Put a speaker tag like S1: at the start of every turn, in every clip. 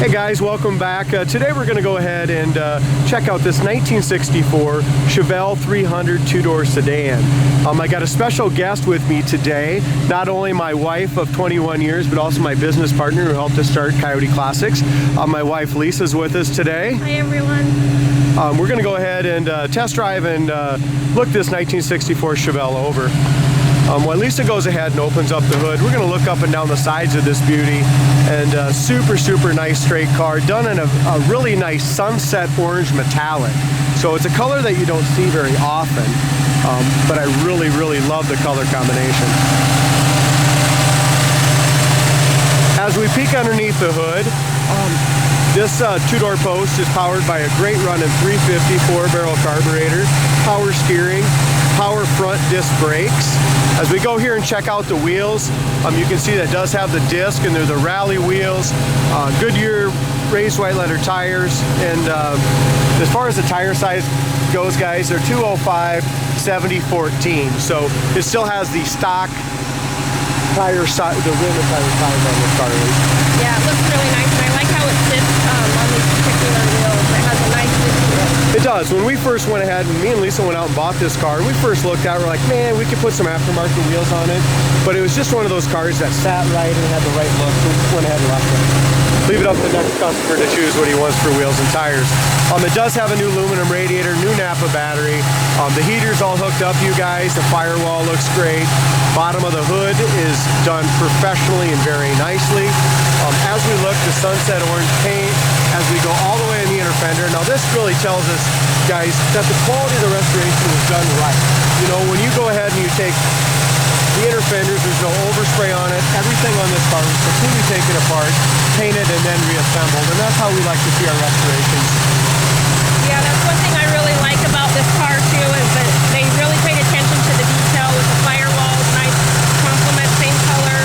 S1: Hey guys, welcome back. Today we're going to go ahead and check out this 1964 Chevelle 300 two-door sedan. I got a special guest with me today, not only my wife of 21 years, but also my business partner who helped us start Coyote Classics. My wife Lisa's with us today.
S2: Hi everyone.
S1: We're going to go ahead and test drive and look this 1964 Chevelle over. While Lisa goes ahead and opens up the hood, we're going to look up and down the sides of this beauty. And super nice straight car, done in a really nice sunset orange metallic. So it's a color that you don't see very often, but I really love the color combination. As we peek underneath the hood, this two-door post is powered by a great running 350 4-barrel carburetor, power steering, power front disc brakes. As we go here and check out the wheels, you can see that does have the disc, and they're the rally wheels, Goodyear raised white leather tires, and as far as the tire size goes, guys, they're 205 70/14. So it still has the stock tire size, the rim of tire size on this car.
S2: Yeah, it looks really nice, and I like how it sits on these particular wheels. It has a nice look to it.
S1: It does. When we first went ahead, and me and Lisa went out and bought this car, and we first looked at it, we're like, man, we could put some aftermarket wheels on it. But it was just one of those cars that sat right and had the right look, so we just went ahead and left it. Leave it up to the next customer to choose what he wants for wheels and tires. It does have a new aluminum radiator, new Napa battery. The heater's all hooked up, you guys. The firewall looks great. Bottom of the hood is done professionally and very nicely. As we look, the sunset orange paint, as we go all the way in the inner fender. Now this really tells us, guys, that the quality of the restoration was done right. You know, when you go ahead and you take the inner fenders, there's no overspray on it. Everything on this car was completely taken apart, painted, and then reassembled. And that's how we like to see our restorations.
S2: Yeah, that's one thing I really like about this car too, is that they really paid attention to the detail with the firewalls, nice complement, same color.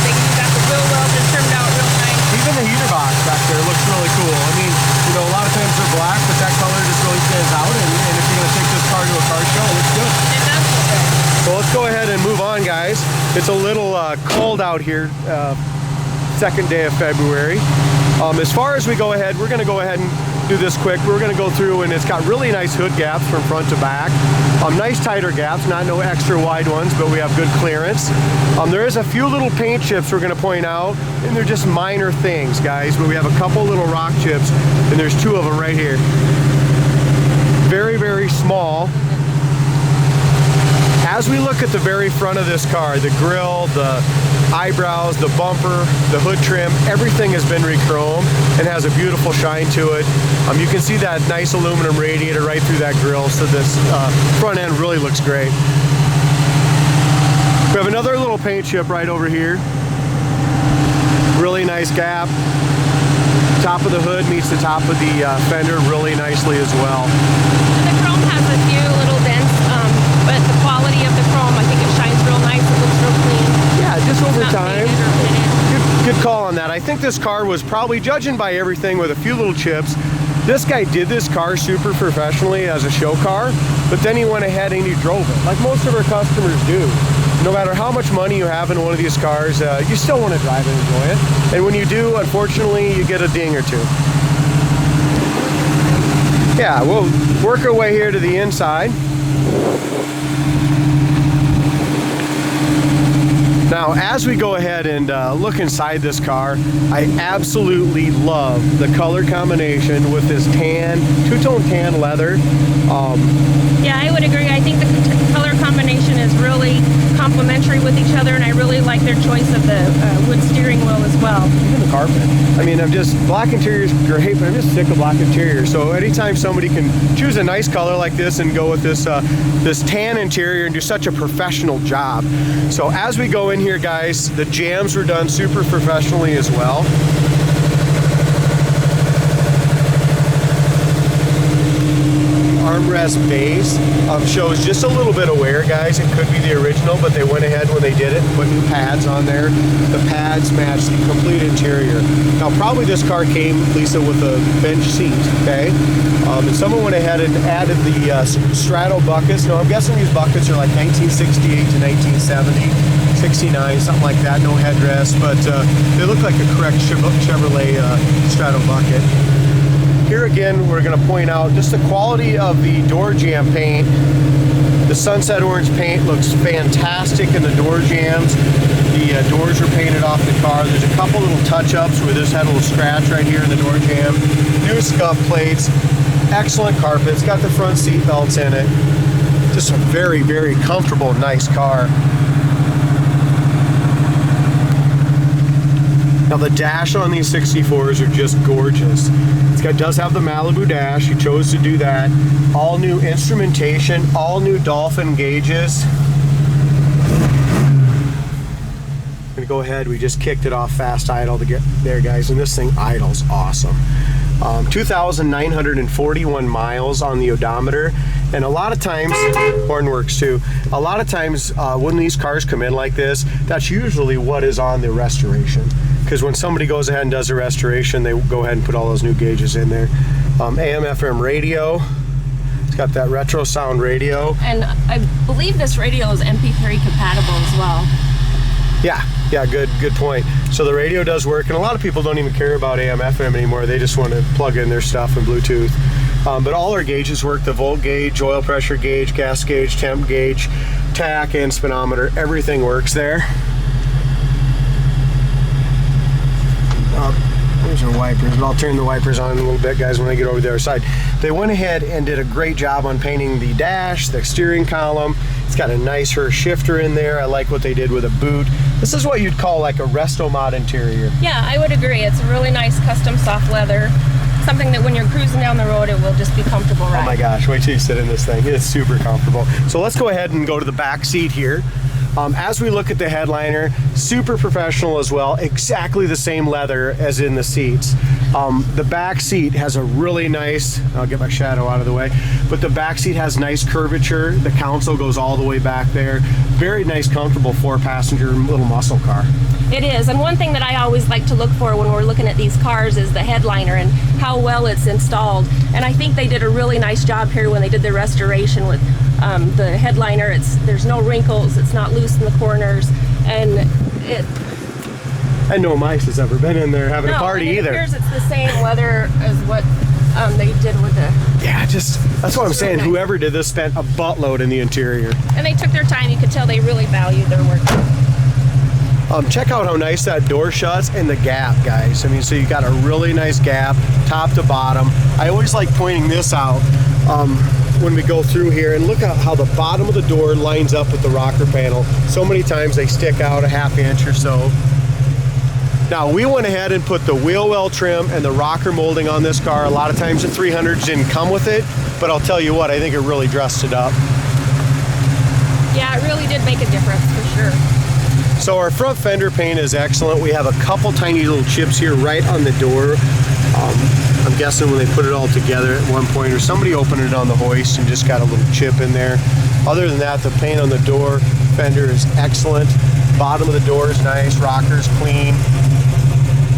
S2: You got the wheel well just turned out real nice.
S1: Even the heater box back there looks really cool. I mean, you know, a lot of times they're black, but that color just really stands out. And if you're going to take this car to a car show, it looks good.
S2: It does look good.
S1: So let's go ahead and move on, guys. It's a little cold out here, second day of February. As far as we go ahead, we're going to go ahead and do this quick. We're going to go through, and it's got really nice hood gaps from front to back. Nice tighter gaps, not no extra wide ones, but we have good clearance. There is a few little paint chips we're going to point out, and they're just minor things, guys, but we have a couple little rock chips, and there's two of them right here. Very small. As we look at the very front of this car, the grille, the eyebrows, the bumper, the hood trim, everything has been re-chromed and has a beautiful shine to it. You can see that nice aluminum radiator right through that grille, so this front end really looks great. We have another little paint chip right over here. Really nice gap. Top of the hood meets the top of the fender really nicely as well.
S2: The chrome has a few little dents, but the quality of the chrome, I think it shines real nice. It looks real clean. Yeah,
S1: just over time. Good call on that. I think this car was probably, judging by everything with a few little chips, this guy did this car super professionally as a show car, but then he went ahead and he drove it, like most of our customers do. No matter how much money you have in one of these cars, you still want to drive and enjoy it. And when you do, unfortunately, you get a ding or two. Yeah, we'll work our way here to the inside. Now, as we go ahead and look inside this car, I absolutely love the color combination with this tan, two-tone tan leather.
S2: Yeah, I would agree. I think the color combination is really complementary with each other, and I really like their choice of the wood steering wheel as well.
S1: Even the carpet. I mean, black interior is great, but I'm just sick of black interior. So anytime somebody can choose a nice color like this and go with this this tan interior and do such a professional job. So as we go in here, guys, the jams were done super professionally as well. Armrest base shows just a little bit of wear, guys. It could be the original, but they went ahead when they did it and put new pads on there. The pads match the complete interior. Now, probably this car came, Lisa, with a bench seat, okay? And someone went ahead and added the straddle buckets. Now, I'm guessing these buckets are like 1968 to 1970. 69, something like that, no headrest, but they look like a correct Chevrolet straddle bucket. Here again, we're going to point out just the quality of the door jamb paint. The sunset orange paint looks fantastic in the door jambs. The doors are painted off the car. There's a couple little touch-ups where this had a little scratch right here in the door jamb. New scuff plates, excellent carpets, got the front seat belts in it. Just a very, very comfortable, nice car. Now the dash on these 64s are just gorgeous. It does have the Malibu dash. You chose to do that. All new instrumentation, all new Dolphin gauges. I'm gonna go ahead. We just kicked it off fast idle to get there, guys, and this thing idles awesome. 2,941 miles on the odometer, and a lot of times, horn works too, a lot of times when these cars come in like this, that's usually what is on the restoration. Because when somebody goes ahead and does a restoration, they go ahead and put all those new gauges in there. AM, FM radio. It's got that retro sound radio. And
S2: I believe this radio is MP3 compatible as well.
S1: Yeah, good point. So the radio does work, and a lot of people don't even care about AM, FM anymore. They just want to plug in their stuff and Bluetooth. But all our gauges work: the volt gauge, oil pressure gauge, gas gauge, temp gauge, tach, and speedometer. Everything works there. There's our wipers, but I'll turn the wipers on in a little bit, guys, when I get over the other side. They went ahead and did a great job on painting the dash, the steering column. It's got a nice Hurst shifter in there. I like what they did with a boot. This is what you'd call like a Restomod interior.
S2: Yeah, I would agree. It's a really nice custom soft leather. Something that when you're cruising down the road, it will just be comfortable, right?
S1: Oh my gosh, wait till you sit in this thing. It's super comfortable. So let's go ahead and go to the back seat here. As we look at the headliner, super professional as well, exactly the same leather as in the seats. The back seat has a really nice, I'll get my shadow out of the way, but the back seat has nice curvature. The console goes all the way back there. Very nice, comfortable 4-passenger little muscle car.
S2: It is, and one thing that I always like to look for when we're looking at these cars is the headliner and how well it's installed. And I think they did a really nice job here when they did the restoration with the headliner. There's no wrinkles, it's not loose in the corners, and
S1: and no mice has ever been in there having a party either.
S2: It appears it's the same leather as what they did with the...
S1: Yeah, that's what I'm saying. Nice. Whoever did this spent a buttload in the interior.
S2: And they took their time. You could tell they really valued their work.
S1: Check out how nice that door shuts and the gap, guys. I mean, so you got a really nice gap, top to bottom. I always like pointing this out when we go through here, and look at how the bottom of the door lines up with the rocker panel. So many times they stick out a ½ inch or so. Now, we went ahead and put the wheel well trim and the rocker molding on this car. A lot of times the 300s didn't come with it, but I'll tell you what, I think it really dressed it up.
S2: Yeah, it really did make a difference for sure.
S1: So our front fender paint is excellent. We have a couple tiny little chips here right on the door. I'm guessing when they put it all together at one point, or somebody opened it on the hoist and just got a little chip in there. Other than that, the paint on the door fender is excellent. Bottom of the door is nice, rockers clean.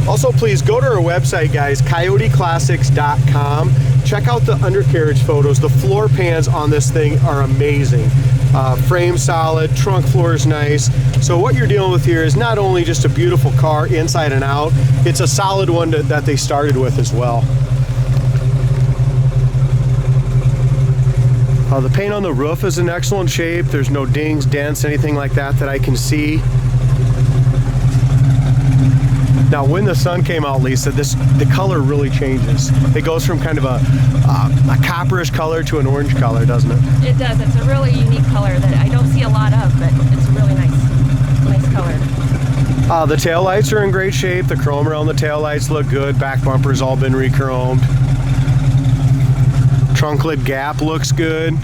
S1: Also, please go to our website, guys, coyoteclassics.com. Check out the undercarriage photos. The floor pans on this thing are amazing. Frame solid, trunk floor is nice. So what you're dealing with here is not only just a beautiful car inside and out, it's a solid one that they started with as well. The paint on the roof is in excellent shape. There's no dings, dents, anything like that I can see. Now, when the sun came out, Lisa, the color really changes. It goes from kind of a copperish color to an orange color, doesn't it?
S2: It does. It's a really unique color that I don't see a lot of, but it's a really nice color.
S1: The taillights are in great shape. The chrome around the taillights look good. Back bumper's all been re-chromed. Trunk lid gap looks good.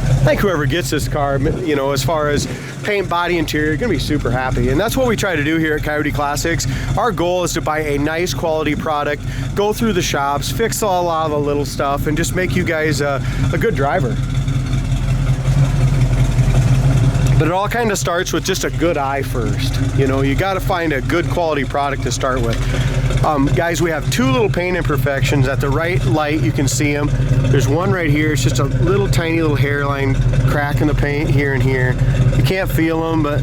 S1: I think whoever gets this car, you know, as far as paint, body, interior, you're gonna be super happy. And that's what we try to do here at Coyote Classics. Our goal is to buy a nice quality product, go through the shops, fix a lot of the little stuff, and just make you guys a good driver. But it all kind of starts with just a good eye first. You know, you got to find a good quality product to start with. Guys, we have two little paint imperfections. At the right light, you can see them. There's one right here. It's just a little tiny little hairline crack in the paint here and here. You can't feel them, but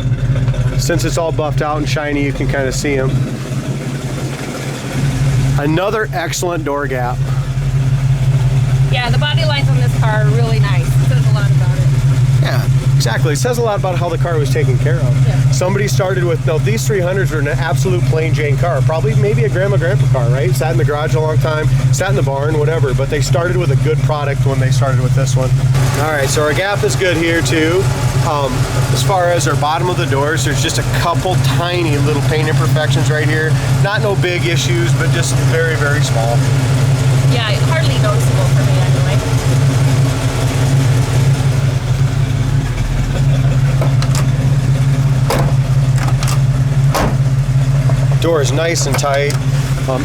S1: since it's all buffed out and shiny, you can kind of see them. Another excellent door gap.
S2: Yeah, the body lines on this car are really nice. It says a lot about it.
S1: Yeah, exactly. It says a lot about how the car was taken care of.
S2: Yeah.
S1: Somebody started with, no, these 300s are an absolute plain Jane car. Probably maybe a grandma, grandpa car, right? Sat in the garage a long time, sat in the barn, whatever. But they started with a good product when they started with this one. All right, so our gap is good here too. As far as our bottom of the doors, there's just a couple tiny little paint imperfections right here. Not no big issues, but just very, very small.
S2: Yeah, hardly noticeable for me anyway.
S1: Door is nice and tight.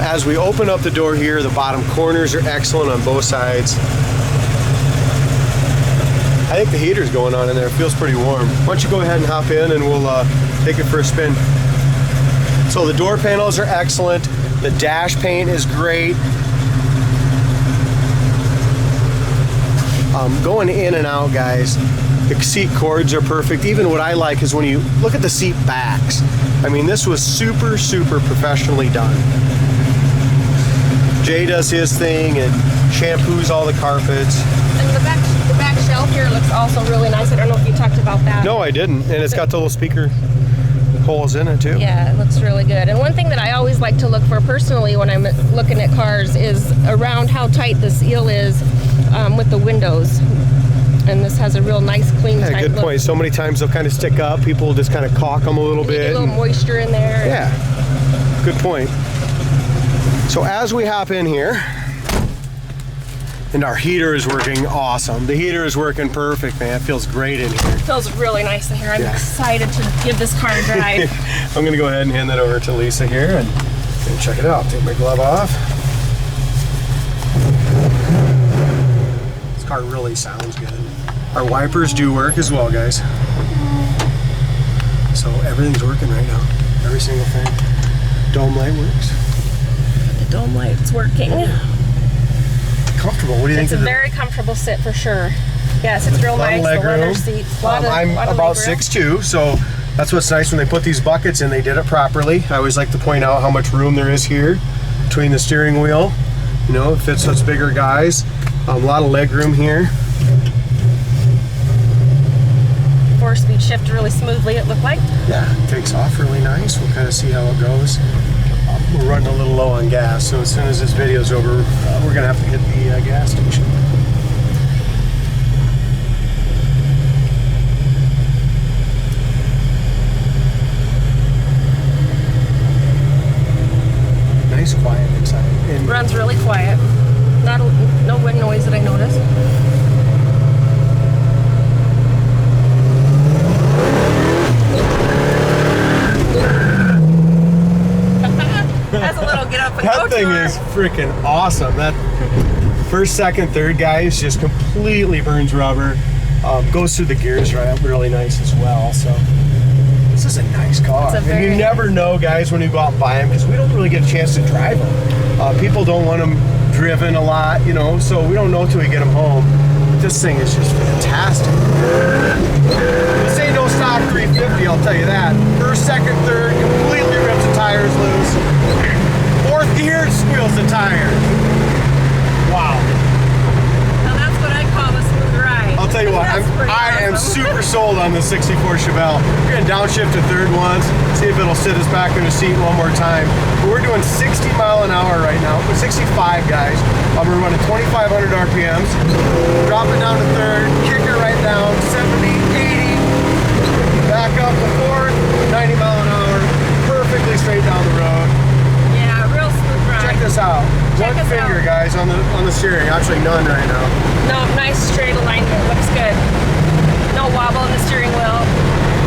S1: As we open up the door here, the bottom corners are excellent on both sides. I think the heater's going on in there. It feels pretty warm. Why don't you go ahead and hop in and we'll take it for a spin. So the door panels are excellent. The dash paint is great. Going in and out, guys, the seat cords are perfect. Even what I like is when you look at the seat backs. I mean, this was super, super professionally done. Jay does his thing and shampoos all the carpets.
S2: And the back shelf here looks also really nice. I don't know if you talked about that.
S1: No, I didn't. And it's got the little speaker holes in it too.
S2: Yeah, it looks really good. And one thing that I always like to look for personally when I'm looking at cars is around how tight the seal is with the windows. And this has a real nice, clean,
S1: yeah,
S2: tight
S1: good
S2: look.
S1: point. So many times they'll kind of stick up. People will just kind of caulk them a little
S2: You
S1: bit.
S2: get a little moisture in there.
S1: Yeah, good point. So as we hop in here, and our heater is working awesome. The heater is working perfect, man. It feels great in here.
S2: It feels really nice in here. I'm excited to give this car a drive.
S1: I'm gonna go ahead and hand that over to Lisa here and check it out. Take my glove off. This car really sounds good. Our wipers do work as well, guys. So everything's working right now. Every single thing. Dome light works.
S2: The dome light's working.
S1: Comfortable. What do you think?
S2: It's a very comfortable sit for sure. Yes, it's real nice. The leather seats.
S1: I'm about 6'2", so that's what's nice when they put these buckets in. They did it properly. I always like to point out how much room there is here between the steering wheel. You know, it fits us bigger guys. A lot of leg room here.
S2: 4-speed shift really smoothly, it looked like.
S1: Yeah, it takes off really nice. We'll kind of see how it goes. We're running a little low on gas, so as soon as this video's over, we're gonna have to hit the gas station. Nice, quiet inside. And
S2: Runs really quiet. No wind noise that I noticed. Has a little get up and
S1: that
S2: go
S1: thing
S2: to
S1: is freaking awesome. That first, second, third, guys, just completely burns rubber. Goes through the gears really nice as well. So this is a nice car. And you never know, guys, when you go out and buy them, because we don't really get a chance to drive them. People don't want them driven a lot, you know, so we don't know until we get them home. But this thing is just fantastic. This ain't no stock 350, I'll tell you that. First, second, third, completely rips the tires loose. Fourth gear, squeals the tire. Wow.
S2: Now that's what I call a smooth ride.
S1: I'll tell you what, I am super sold on the 64 Chevelle. We're gonna downshift to third once, see if it'll sit us back in the seat one more time. But we're doing 60 mile an hour right now. We're 65, guys. We're running 2,500 RPMs. Drop it down to third, kick it right down, 70, 80. Back up to fourth, 90 mile an hour. Perfectly straight down the road.
S2: Yeah, real smooth ride.
S1: Check this out. One finger, guys, on the steering. Actually, none right now.
S2: No, nice straight alignment. Looks good. No wobble in the steering wheel.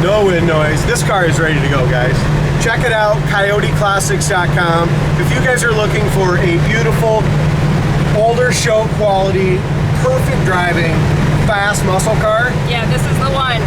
S1: No wind noise. This car is ready to go, guys. Check it out, CoyoteClassics.com. If you guys are looking for a beautiful, older show quality, perfect driving, fast muscle car,
S2: Yeah, this is the one.